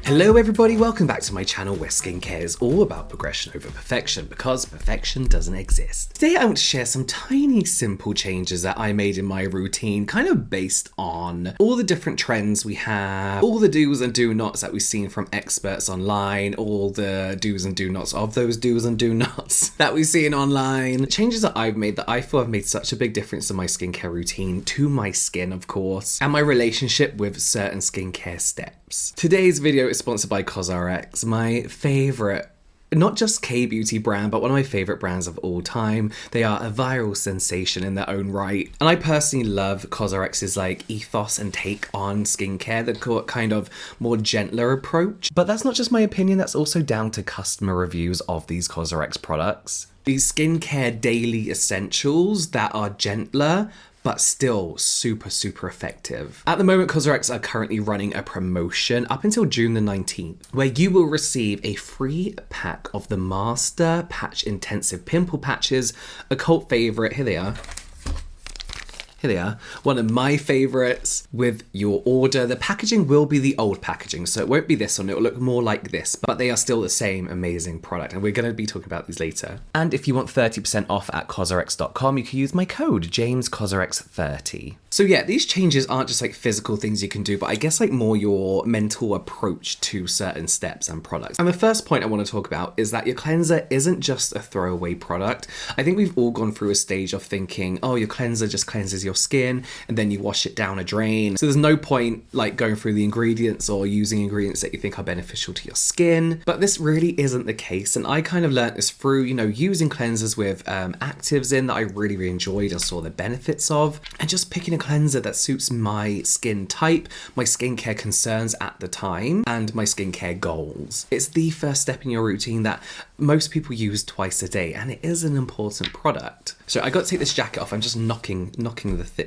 Hello everybody, welcome back to my channel where skincare is all about progression over perfection, because perfection doesn't exist. Today I want to share some tiny simple changes that I made in my routine, kind of based on all the different trends we have, all the do's and do nots that we've seen from experts online, all the do's and do nots of those do's and do nots that we've seen online. Changes that I've made that I feel have made such a big difference in my skincare routine, to my skin of course, and my relationship with certain skincare steps. Today's video is sponsored by COSRX'S, my favorite, not just K-beauty brand, but one of my favorite brands of all time. They are a viral sensation in their own right. And I personally love COSRX'S like ethos and take on skincare, the kind of more gentler approach. But that's not just my opinion, that's also down to customer reviews of these COSRX products. These skincare daily essentials that are gentler, but still super effective. At the moment, COSRX'S are currently running a promotion up until June the 19th, where you will receive a free pack of the Master Patch Intensive Pimple Patches, a cult favorite. Here they are. Here they are, one of my favorites with your order. The packaging will be the old packaging, so it won't be this one, it will look more like this, but they are still the same amazing product, and we're going to be talking about these later. And if you want 30% off at COSRX.com, you can use my code, JamesCOSRX30. So yeah, these changes aren't just like physical things you can do, but I guess like more your mental approach to certain steps and products. And the first point I want to talk about is that your cleanser isn't just a throwaway product. I think we've all gone through a stage of thinking, oh, your cleanser just cleanses your skin and then you wash it down a drain. So there's no point like going through the ingredients or using ingredients that you think are beneficial to your skin. But this really isn't the case. And I kind of learned this through, using cleansers with actives in that I really enjoyed and saw the benefits of, and just picking a cleanser that suits my skin type, my skincare concerns at the time, and my skincare goals. It's the first step in your routine that most people use twice a day, and it is an important product. So I got to take this jacket off. I'm just knocking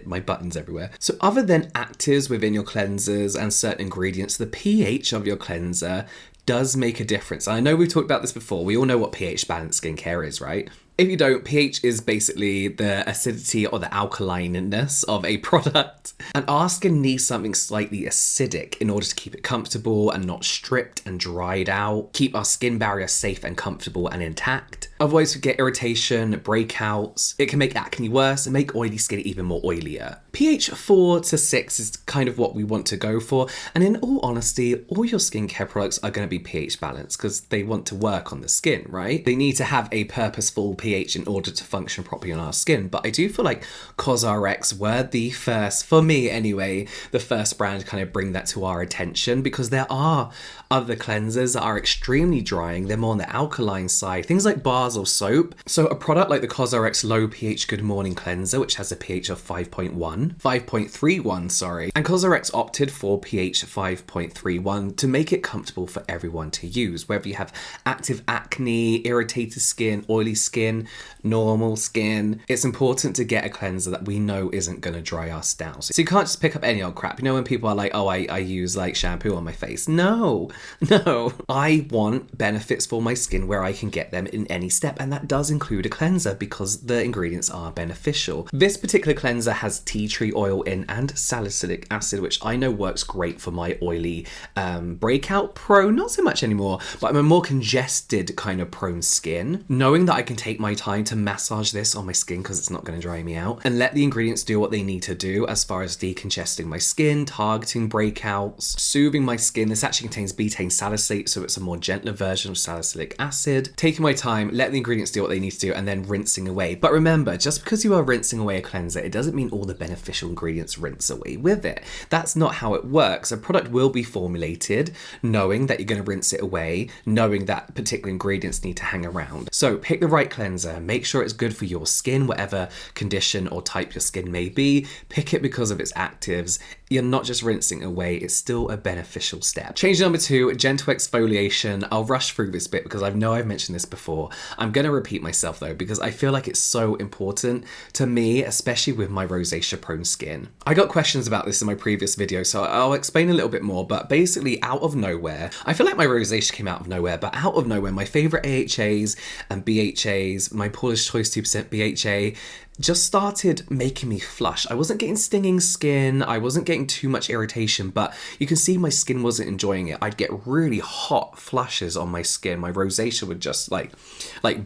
my buttons everywhere. So other than actives within your cleansers and certain ingredients, the pH of your cleanser does make a difference. And I know we've talked about this before. We all know what pH balanced skincare is, right? If you don't, pH is basically the acidity or the alkalineness of a product. And our skin needs something slightly acidic in order to keep it comfortable and not stripped and dried out, keep our skin barrier safe and comfortable and intact. Otherwise we get irritation, breakouts, it can make acne worse and make oily skin even more oilier. pH 4 to 6 is kind of what we want to go for. And in all honesty, all your skincare products are going to be pH balanced because they want to work on the skin, right? They need to have a purposeful pH in order to function properly on our skin. But I do feel like COSRX were the first, for me anyway, the first brand to kind of bring that to our attention, because there are other cleansers that are extremely drying. They're more on the alkaline side, things like bars or soap. So a product like the COSRX Low pH Good Morning Cleanser, which has a pH of 5.31, sorry. And COSRX opted for pH 5.31 to make it comfortable for everyone to use, whether you have active acne, irritated skin, oily skin, normal skin. It's important to get a cleanser that we know isn't going to dry us down. So you can't just pick up any old crap. When people are like, oh, I use like shampoo on my face. No. I want benefits for my skin where I can get them in any step, and that does include a cleanser because the ingredients are beneficial. This particular cleanser has tea tree oil in and salicylic acid, which I know works great for my oily breakout prone, not so much anymore, but I'm a more congested kind of prone skin. Knowing that I can take my time to massage this on my skin because it's not going to dry me out, and let the ingredients do what they need to do as far as decongesting my skin, targeting breakouts, soothing my skin. This actually contains betaine salicylate, so it's a more gentler version of salicylic acid. Taking my time, let the ingredients do what they need to do, and then rinsing away. But remember, just because you are rinsing away a cleanser, it doesn't mean all the beneficial ingredients rinse away with it. That's not how it works. A product will be formulated knowing that you're going to rinse it away, knowing that particular ingredients need to hang around. So pick the right cleanser, make sure it's good for your skin, whatever condition or type your skin may be. Pick it because of its actives. You're not just rinsing away, it's still a beneficial step. Change number 2, gentle exfoliation. I'll rush through this bit because I know I've mentioned this before. I'm going to repeat myself though, because I feel like it's so important to me, especially with my rosacea prone skin. I got questions about this in my previous video, so I'll explain a little bit more, but basically out of nowhere, I feel like my rosacea came out of nowhere, but out of nowhere, my favorite AHAs and BHAs, my Paula's Choice 2% BHA, just started making me flush. I wasn't getting stinging skin, I wasn't getting too much irritation, but you can see my skin wasn't enjoying it. I'd get really hot flushes on my skin. My rosacea would just like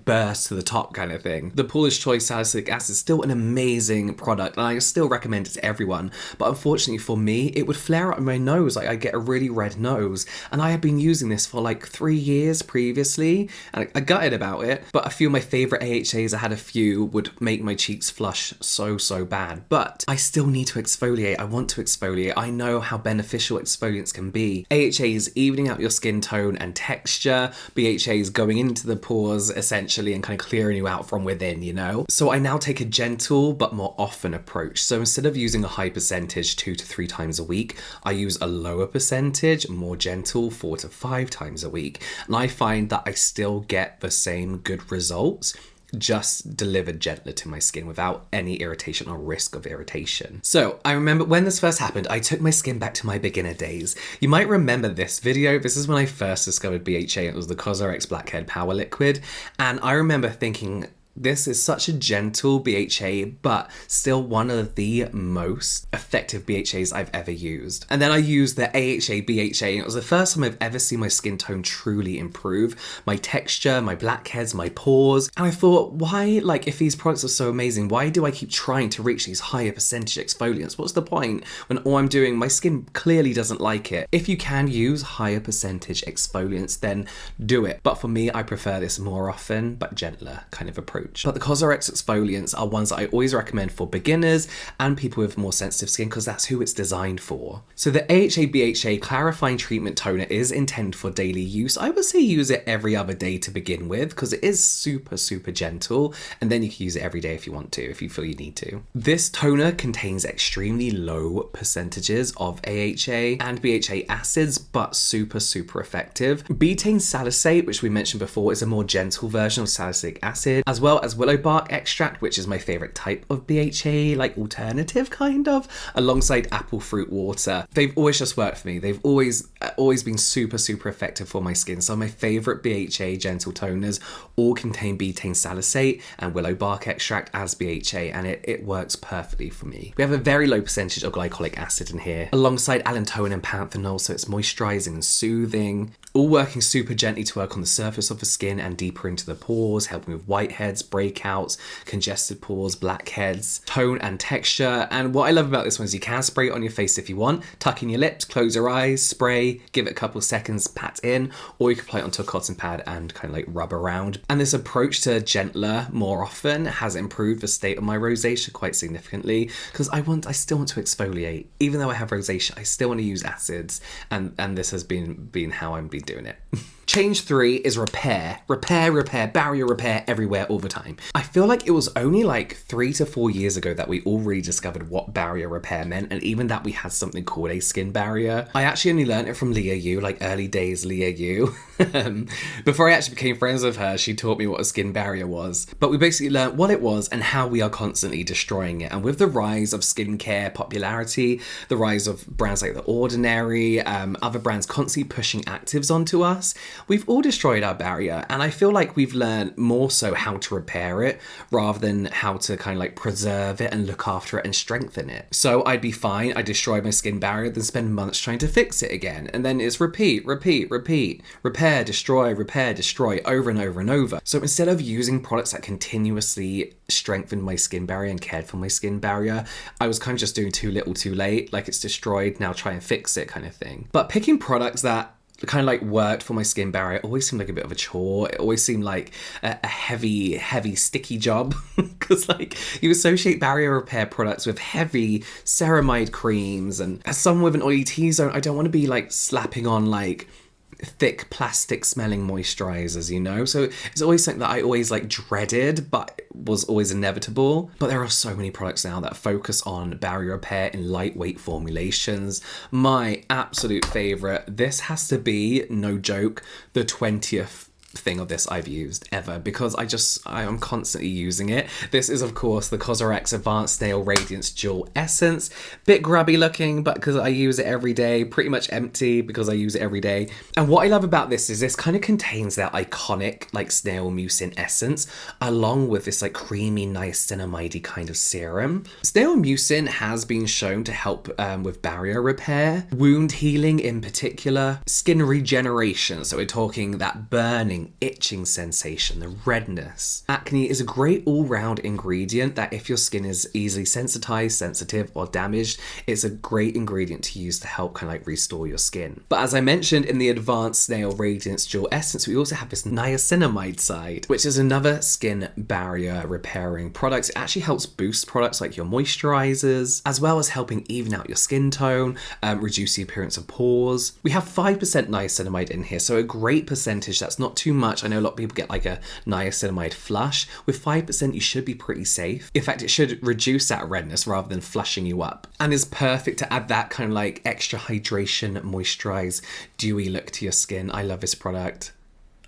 burst to the top kind of thing. The Paula's Choice Salicylic Acid is still an amazing product and I still recommend it to everyone, but unfortunately for me, it would flare up in my nose. Like I'd get a really red nose, and I had been using this for like 3 years previously, and I gutted about it, but a few of my favourite AHAs, I had a few, would make my cheeks flush so bad. But I still need to exfoliate. I want to exfoliate. I know how beneficial exfoliants can be. AHAs evening out your skin tone and texture, BHAs going into the pores essentially and kind of clearing you out from within, you know? So I now take a gentle but more often approach. So instead of using a high percentage 2 to 3 times a week, I use a lower percentage, more gentle 4 to 5 times a week. And I find that I still get the same good results, just delivered gentler to my skin without any irritation or risk of irritation. So I remember when this first happened, I took my skin back to my beginner days. You might remember this video. This is when I first discovered BHA. It was the COSRX'S Blackhead Power Liquid. And I remember thinking, this is such a gentle BHA, but still one of the most effective BHAs I've ever used. And then I used the AHA BHA, and it was the first time I've ever seen my skin tone truly improve. My texture, my blackheads, my pores. And I thought, why, like, if these products are so amazing, why do I keep trying to reach these higher percentage exfoliants? What's the point when all I'm doing, my skin clearly doesn't like it? If you can use higher percentage exfoliants, then do it. But for me, I prefer this more often, but gentler kind of approach. But the COSRX'S exfoliants are ones that I always recommend for beginners and people with more sensitive skin, because that's who it's designed for. So the AHA BHA Clarifying Treatment Toner is intended for daily use. I would say use it every other day to begin with, because it is super gentle, and then you can use it every day if you want to, if you feel you need to. This toner contains extremely low percentages of AHA and BHA acids, but super effective. Betaine salicylate, which we mentioned before, is a more gentle version of salicylic acid, as well as willow bark extract, which is my favorite type of BHA, like alternative kind of, alongside apple fruit water. They've always just worked for me. They've always been super effective for my skin. So my favorite BHA gentle toners all contain betaine salicylate and willow bark extract as BHA, and it works perfectly for me. We have a very low percentage of glycolic acid in here, alongside allantoin and panthenol, so it's moisturizing and soothing, all working super gently to work on the surface of the skin and deeper into the pores, helping with whiteheads, breakouts, congested pores, blackheads, tone and texture. And what I love about this one is you can spray it on your face if you want, tuck in your lips, close your eyes, spray, give it a couple seconds, pat in, or you can apply it onto a cotton pad and kind of like rub around. And this approach to gentler more often has improved the state of my rosacea quite significantly, because I still want to exfoliate. Even though I have rosacea, I still want to use acids, and this has been how I've been doing it. Change 3 is repair, barrier repair everywhere all the time. I feel like it was only like 3 to 4 years ago that we all really discovered what barrier repair meant, and even that we had something called a skin barrier. I actually only learned it from Leah Yu, like early days Leah Yu. Before I actually became friends with her, she taught me what a skin barrier was. But we basically learned what it was and how we are constantly destroying it. And with the rise of skincare popularity, the rise of brands like The Ordinary, other brands constantly pushing actives onto us, we've all destroyed our barrier, and I feel like we've learned more so how to repair it rather than how to kind of like preserve it and look after it and strengthen it. So I'd be fine, I destroy my skin barrier, then spend months trying to fix it again, and then it's repeat, repair, destroy, over and over. So instead of using products that continuously strengthened my skin barrier and cared for my skin barrier, I was kind of just doing too little too late, like it's destroyed, now try and fix it kind of thing. But picking products that kind of like worked for my skin barrier always seemed like a bit of a chore. It always seemed like a heavy sticky job, because like you associate barrier repair products with heavy ceramide creams, and as someone with an oily T-zone, I don't want to be like slapping on like thick plastic smelling moisturizers, you know? So it's always something that I always like dreaded, but was always inevitable. But there are so many products now that focus on barrier repair in lightweight formulations. My absolute favorite, this has to be, no joke, the 20th thing of this I've used ever, because I am constantly using it. This is of course the COSRX'S Advanced Snail Radiance Dual Essence. Bit grubby looking, but because I use it every day. Pretty much empty because I use it every day. And what I love about this is this kind of contains that iconic like snail mucin essence, along with this like creamy niacinamide kind of serum. Snail mucin has been shown to help with barrier repair, wound healing in particular, skin regeneration. So we're talking that burning, itching sensation, the redness. Acne is a great all-round ingredient that if your skin is easily sensitized, sensitive, or damaged, it's a great ingredient to use to help kind of like restore your skin. But as I mentioned in the Advanced Snail Radiance Dual Essence, we also have this niacinamide side, which is another skin barrier repairing product. It actually helps boost products like your moisturizers, as well as helping even out your skin tone, reduce the appearance of pores. We have 5% niacinamide in here, so a great percentage. That's not too much. I know a lot of people get like a niacinamide flush. With 5%, you should be pretty safe. In fact, it should reduce that redness rather than flushing you up, and is perfect to add that kind of like extra hydration, moisturize, dewy look to your skin. I love this product.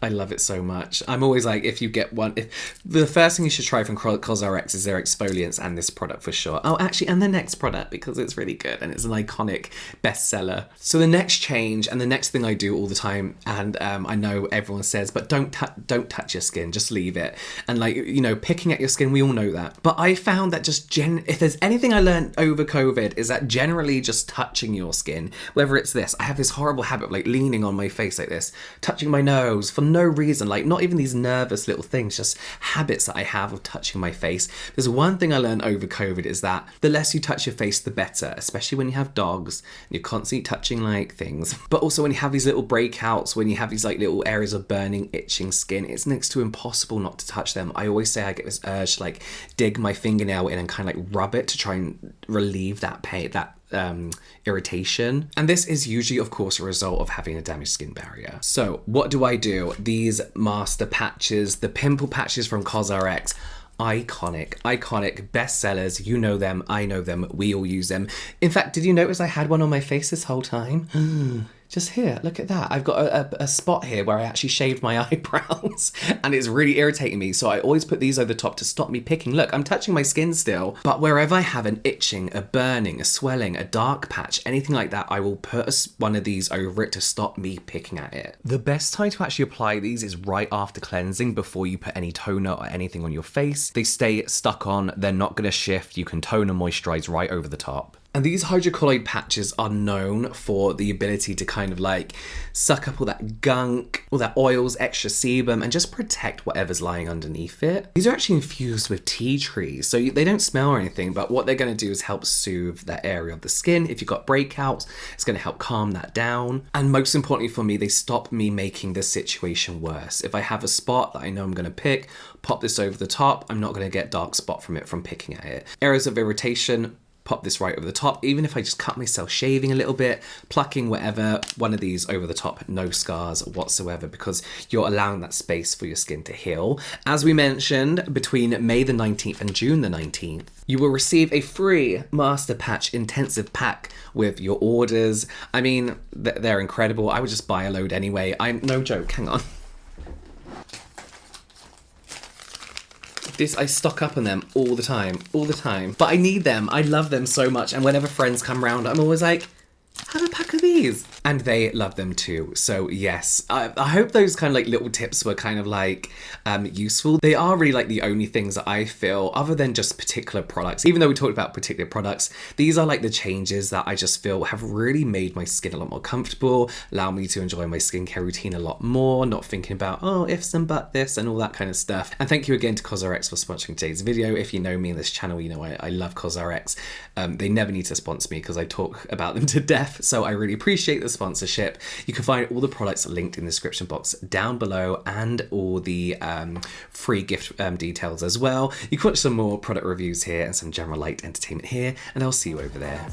I love it so much. I'm always like, if you get one, if the first thing you should try from COSRX is their exfoliants and this product for sure. Oh, actually, and the next product, because it's really good and it's an iconic bestseller. So the next change and the next thing I do all the time, and I know everyone says, but don't touch your skin, just leave it. And like, you know, picking at your skin, we all know that. But I found that just if there's anything I learned over COVID is that generally just touching your skin, whether it's this, I have this horrible habit of like leaning on my face like this, touching my nose for no reason, like not even these nervous little things, just habits that I have of touching my face. There's one thing I learned over COVID is that the less you touch your face, the better, especially when you have dogs and you're constantly touching like things. But also when you have these little breakouts, when you have these like little areas of burning, itching skin, it's next to impossible not to touch them. I always say I get this urge to like dig my fingernail in and kind of like rub it to try and relieve that pain, that irritation. And this is usually of course a result of having a damaged skin barrier. So what do? These master patches, the pimple patches from COSRX, iconic bestsellers. You know them, I know them, we all use them. In fact, did you notice I had one on my face this whole time? Just here, look at that. I've got a spot here where I actually shaved my eyebrows and it's really irritating me. So I always put these over the top to stop me picking. Look, I'm touching my skin still, but wherever I have an itching, a burning, a swelling, a dark patch, anything like that, I will put one of these over it to stop me picking at it. The best time to actually apply these is right after cleansing, before you put any toner or anything on your face. They stay stuck on, they're not gonna shift. You can tone and moisturize right over the top. And these hydrocolloid patches are known for the ability to kind of like suck up all that gunk, all that oils, extra sebum, and just protect whatever's lying underneath it. These are actually infused with tea trees, so they don't smell or anything, but what they're going to do is help soothe that area of the skin. If you've got breakouts, it's going to help calm that down. And most importantly for me, they stop me making the situation worse. If I have a spot that I know I'm going to pick, pop this over the top, I'm not going to get dark spot from it from picking at it. Areas of irritation, pop this right over the top. Even if I just cut myself shaving a little bit, plucking whatever, one of these over the top, no scars whatsoever, because you're allowing that space for your skin to heal. As we mentioned, between May the 19th and June the 19th, you will receive a free Master Patch Intensive Pack with your orders. I mean, they're incredible. I would just buy a load anyway. No joke, hang on. I stock up on them all the time. But I need them. I love them so much. And whenever friends come round, I'm always like, have a pack of these. And they love them too. So yes, I hope those kind of like little tips were kind of like useful. They are really like the only things that I feel, other than just particular products, even though we talked about particular products, these are like the changes that I just feel have really made my skin a lot more comfortable, allow me to enjoy my skincare routine a lot more, not thinking about, oh, ifs and but this and all that kind of stuff. And thank you again to COSRX for sponsoring today's video. If you know me in this channel, you know I love COSRX. They never need to sponsor me because I talk about them to death. So I really appreciate the sponsorship. You can find all the products linked in the description box down below, and all the free gift details as well. You can watch some more product reviews here and some general light entertainment here, and I'll see you over there.